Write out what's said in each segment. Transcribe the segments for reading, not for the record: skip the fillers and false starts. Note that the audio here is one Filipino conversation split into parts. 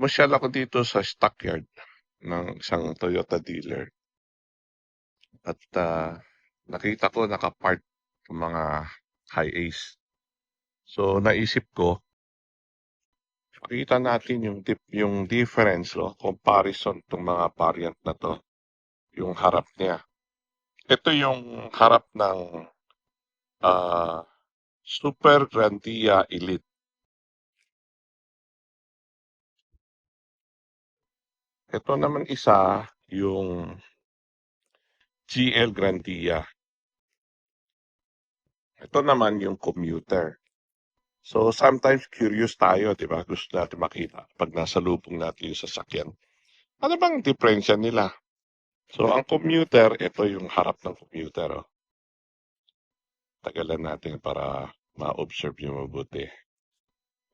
Pumasyal ako dito sa stockyard ng isang Toyota dealer at nakita ko nakapark yung mga Hi-Ace. So naisip ko, pakita natin yung difference, comparison ng mga variant na to, yung harap niya. Ito yung harap ng Super Grandia Elite. Ito naman isa, yung GL Grandia. Ito naman yung commuter. So sometimes curious tayo, di ba? Gusto natin makita pag nasa lubong natin yung sasakyan. Ano bang diferensya nila? So ang commuter, ito yung harap ng commuter. Oh. Tagalan natin para ma-observe nyo mabuti.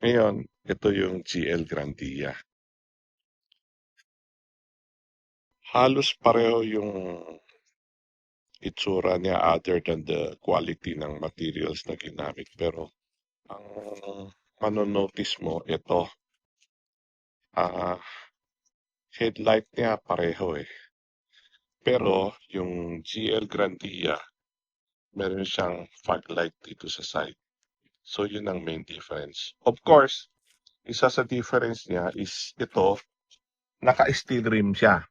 Ngayon, ito yung GL Grandia. Halos pareho yung itsura niya other than the quality ng materials na ginamit. Pero ang manonotice mo, ito, headlight niya pareho eh. Pero yung GL Grandia, meron siyang fog light dito sa side. So yun ang main difference. Of course, isa sa difference niya is ito, naka-steel rim siya.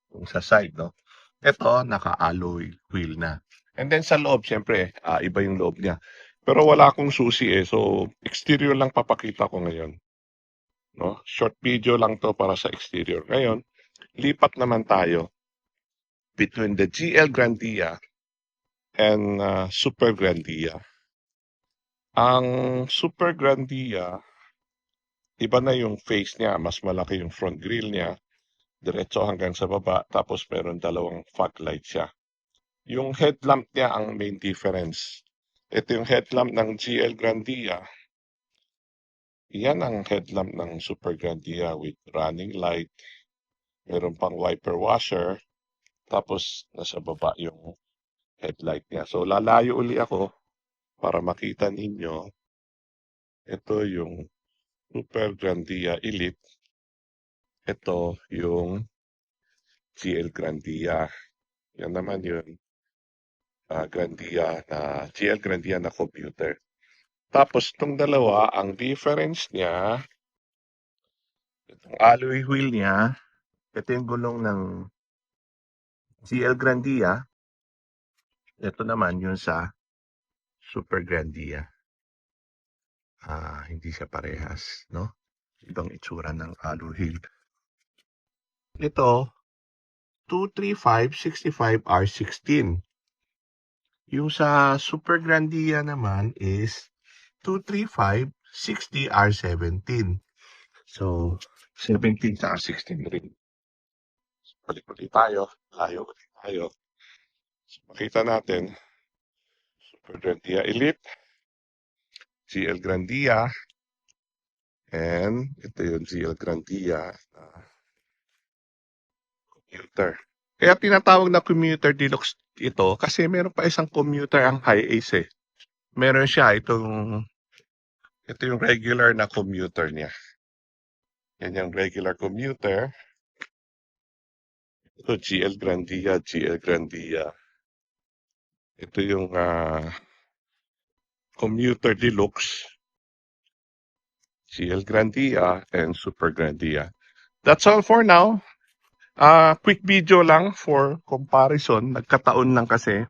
Yung sa side, no? Ito, naka-alloy wheel na. And then sa loob, syempre, iba yung loob niya. Pero wala akong susi eh. So, exterior lang papakita ko ngayon. No? Short video lang to para sa exterior. Ngayon, lipat naman tayo between the GL Grandia and Super Grandia. Ang Super Grandia, iba na yung face niya. Mas malaki yung front grille niya. Diretso hanggang sa baba. Tapos meron dalawang fog light siya. Yung headlamp niya ang main difference. Ito yung headlamp ng GL Grandia. Yan ang headlamp ng Super Grandia with running light. Meron pang wiper washer. Tapos nasa baba yung headlight niya. So lalayo uli ako para makita ninyo. Ito yung Super Grandia Elite. Ito yung GL Grandia. Yan naman yun. GL Grandia na computer. Tapos itong dalawa, ang difference niya, itong alloy wheel niya, ito yung gulong ng GL Grandia. Ito naman yun sa Super Grandia. Hindi siya parehas, no? Ibang itsura ng alloy wheel. Ito, 235/65R16. Yung sa Super Grandia naman is 235/60R17. So, 17 sa 16 rin. Balik-balik tayo. Layo ulit tayo. So, makita natin. Super Grandia Elite. GL Grandia. And ito yung GL Grandia. Commuter. Kaya tinatawag na commuter deluxe ito kasi meron pa isang commuter ang Hi-Ace eh. Meron siya ito yung regular na commuter niya. Yan yung regular commuter. Ito GL Grandia. Ito yung commuter deluxe. GL Grandia and Super Grandia. That's all for now. Quick video lang for comparison. Nagkataon lang kasi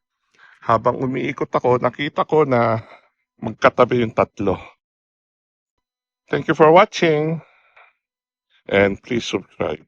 habang umiikot ako, nakita ko na magkatabi yung tatlo. Thank you for watching and please subscribe.